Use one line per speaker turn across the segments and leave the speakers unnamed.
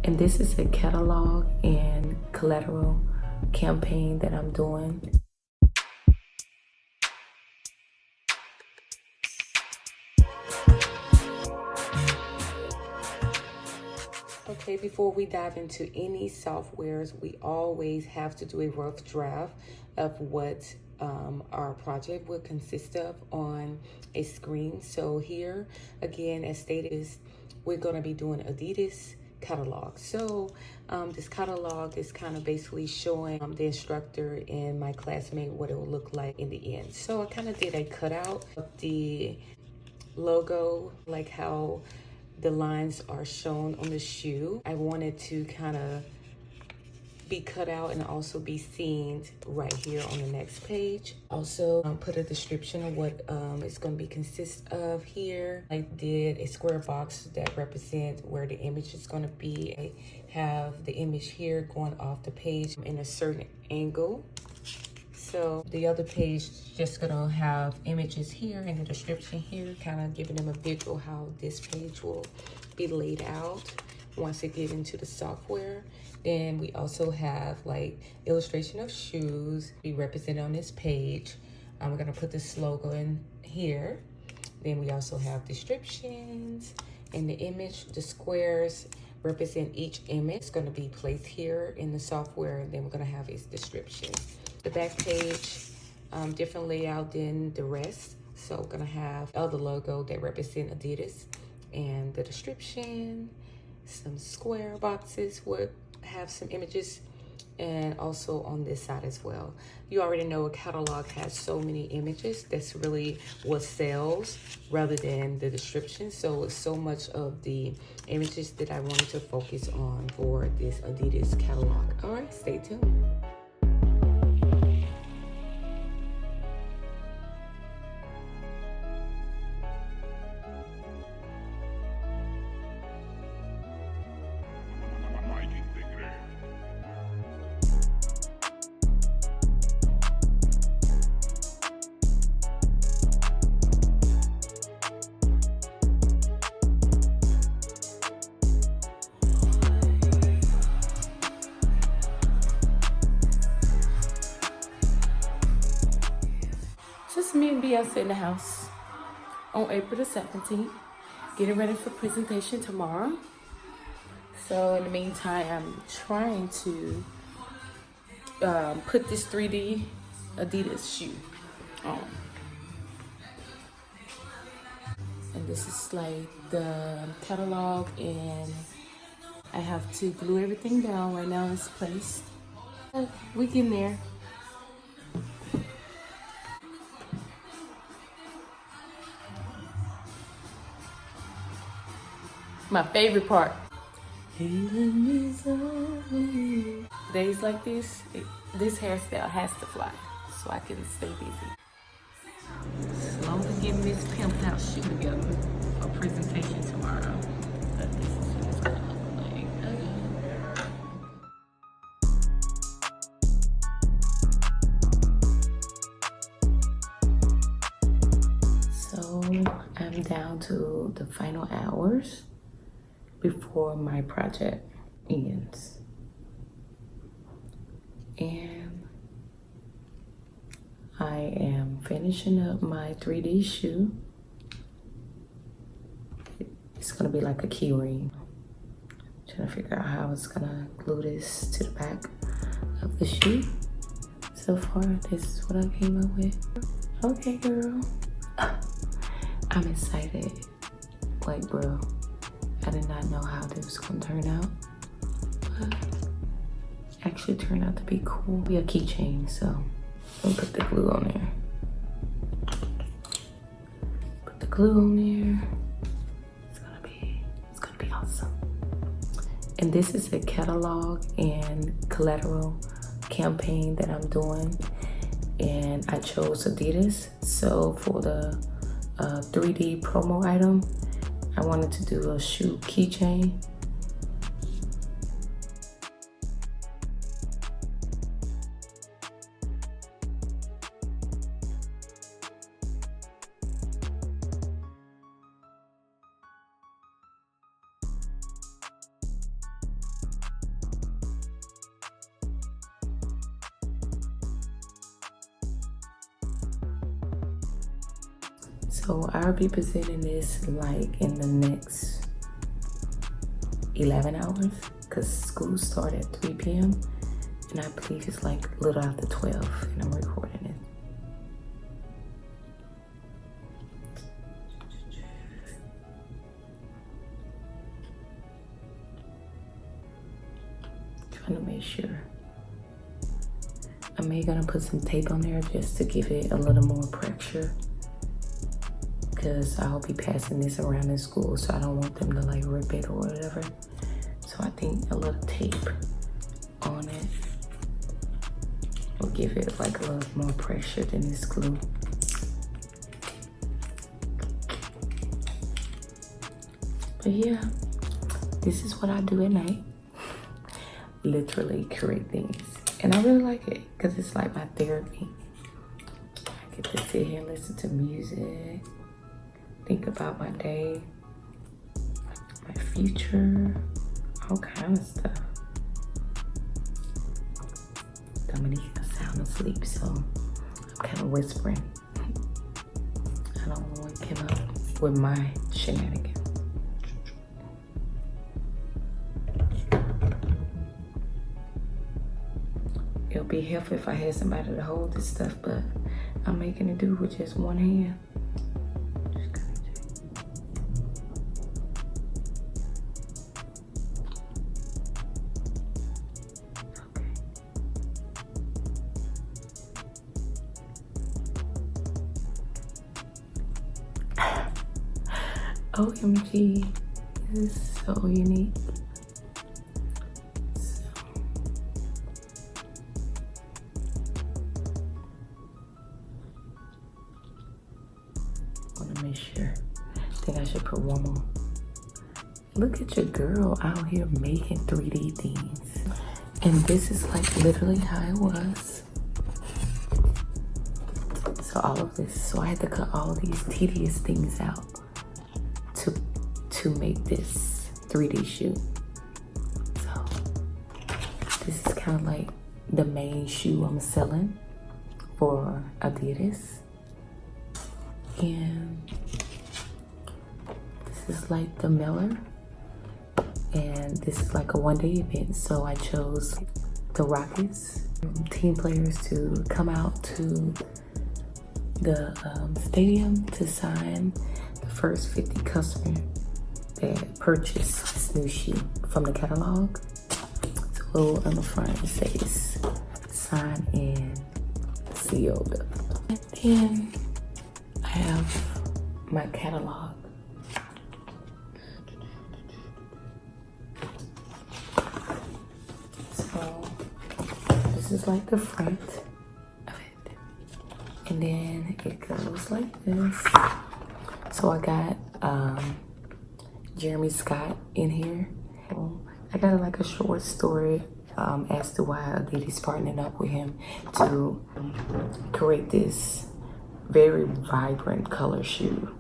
And this is a catalog and collateral campaign that I'm doing. Okay, before we dive into any softwares, we always have to do a rough draft of what our project will consist of on a screen. So here, again, as stated, we're going to be doing Adidas catalog. So this catalog is kind of basically showing the instructor and my classmate what it will look like in the end. So I kind of did a cutout of the logo, like how the lines are shown on the shoe. I wanted to kind of be cut out and also be seen right here on the next page. Also put a description of what it's going to be consist of here. I did a square box that represents where the image is going to be. I have the image here going off the page in a certain angle. So the other page is just gonna have images here and the description here, kind of giving them a visual how this page will be laid out once they get into the software. Then we also have like illustration of shoes be represented on this page. We're gonna put this logo in here. Then we also have descriptions and the image, the squares represent each image. It's gonna be placed here in the software, and then we're gonna have its description. The back page, different layout than the rest. So we're gonna have other logo that represent Adidas, and the description, some square boxes would have some images, and also on this side as well. You already know a catalog has so many images. That's really what sells rather than the description. So it's so much of the images that I wanted to focus on for this Adidas catalog. All right, stay tuned. Just me and Beyonce in the house on April the 17th, getting ready for presentation tomorrow. So in the meantime, I'm trying to put this 3D Adidas shoe on. And this is like the catalog, and I have to glue everything down. Right now it's placed. We getting there. My favorite part. Days like this, this hairstyle has to fly so I can stay busy. So I'm gonna get this pimped out shoe together for presentation tomorrow. But this is what it's gonna look like. So I'm down to the final hours before my project ends, and I am finishing up my 3D shoe. It's gonna be like a key ring. Trying to figure out how I was gonna glue this to the back of the shoe. So far, this is what I came up with. Okay, girl. I'm excited. Like, bro, I did not know how this was gonna turn out, but it actually turned out to be cool. Be a keychain, so I'll put the glue on there. Put the glue on there. It's gonna be awesome. And this is a catalog and collateral campaign that I'm doing, and I chose Adidas. So for the 3D promo item, I wanted to do a shoe keychain. So I'll be presenting this like in the next 11 hours because school started at 3 p.m. and I believe it's like a little after 12 and I'm recording it. Trying to make sure. I'm maybe gonna put some tape on there just to give it a little more pressure, because I'll be passing this around in school, so I don't want them to like rip it or whatever. So I think a little tape on it will give it like a little more pressure than this glue. But yeah, this is what I do at night. Literally create things. And I really like it because it's like my therapy. I get to sit here and listen to music, think about my day, my future, all kinds of stuff. Dominique's sound asleep, so I'm kind of whispering. I don't want to wake him up with my shenanigans. It'll be helpful if I had somebody to hold this stuff, but I'm making it do with just one hand. OMG, this is so unique. Make sure. I think I should put one more. Look at your girl out here making 3D things. And this is like literally how it was. So all of this. So I had to cut all these tedious things out to make this 3D shoe. So this is kind of like the main shoe I'm selling for Adidas. And this is like the mailer, and this is like a one-day event, so I chose the Rockets team players to come out to the stadium to sign the first 50 customers that purchased this new shoe from the catalog. So on the front it says signed and sealed. And then I have my catalog. So this is like the front of it. And then it goes like this. So I got Jeremy Scott in here. I got like a short story as to why Adidas partnered up with him to create this very vibrant color shoe.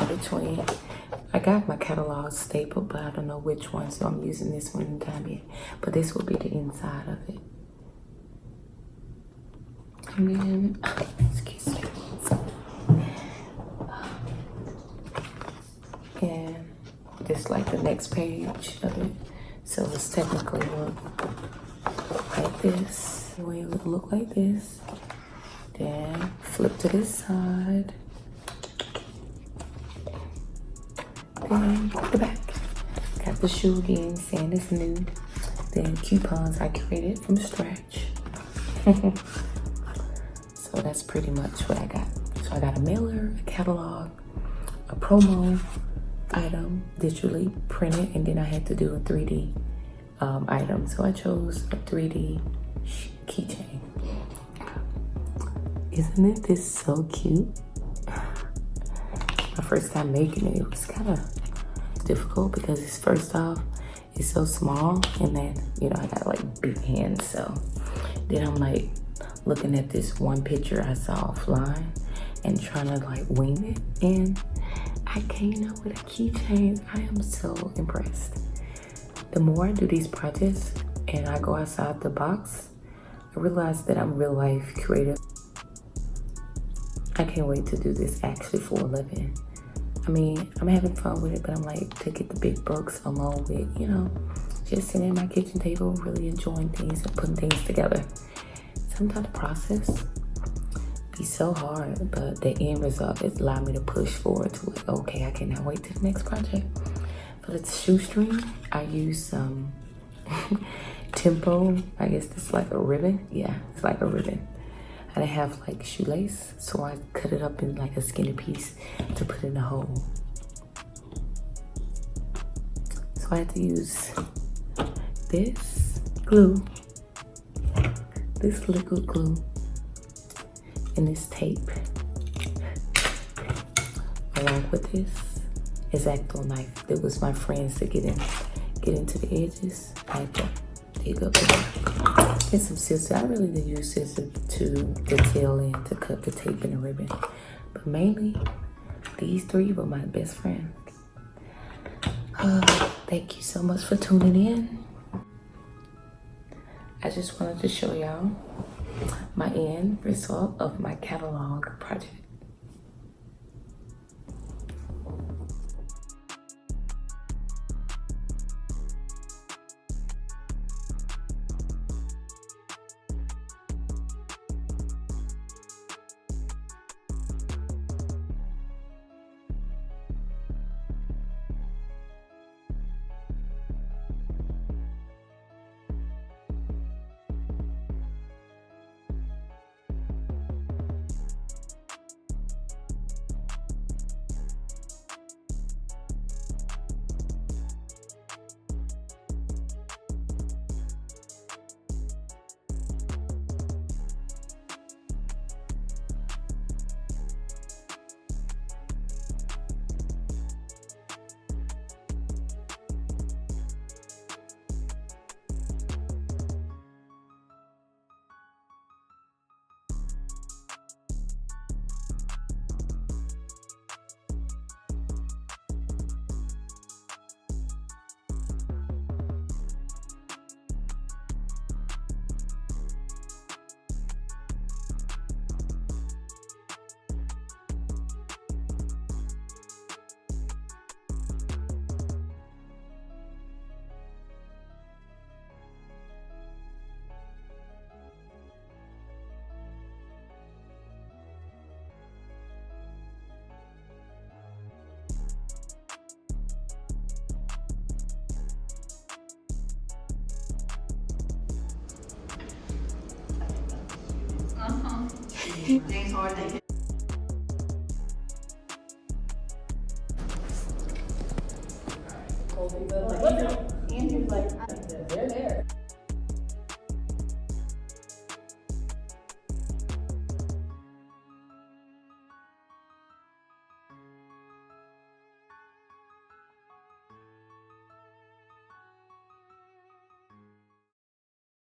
Between, I got my catalog stapled, but I don't know which one, so I'm using this one in time yet. But this will be the inside of it. And then, excuse me. And this like the next page of it. So it's technically look like this. The way it would look like this. Then flip to this side. Then the back. Got the shoe again, saying it's new. Then coupons I created from scratch. So that's pretty much what I got. So I got a mailer, a catalog, a promo item digitally printed, and then I had to do a 3D item. So I chose a 3D keychain. Isn't it this so cute? My first time making it, it was kind of difficult because it's first off, it's so small, and then, you know, I got like big hands. So then I'm like looking at this one picture I saw offline and trying to like wing it, and I came up with a keychain. I am so impressed. The more I do these projects and I go outside the box, I realize that I'm real life creative. I can't wait to do this actually for a living. I mean, I'm having fun with it, but I'm like, to get the big bucks along with, you know, just sitting at my kitchen table, really enjoying things and putting things together. Sometimes the process be so hard, but the end result is allowed me to push forward to like, okay, I cannot wait to the next project. For the shoestring, I use some Tempo. I guess it's like a ribbon. Yeah, it's like a ribbon. And I have like shoelace, so I cut it up in like a skinny piece to put in the hole. So I had to use this glue, this liquid glue, and this tape, along with this X-Acto knife. That was my friends to get into the edges. I had to dig up and some scissors. I really did use scissors to the tail end to cut the tape and the ribbon, but mainly these three were my best friends. Thank you so much for tuning in. I just wanted to show y'all my end result of my catalog project.
Things hard they Andrew's like, they're there.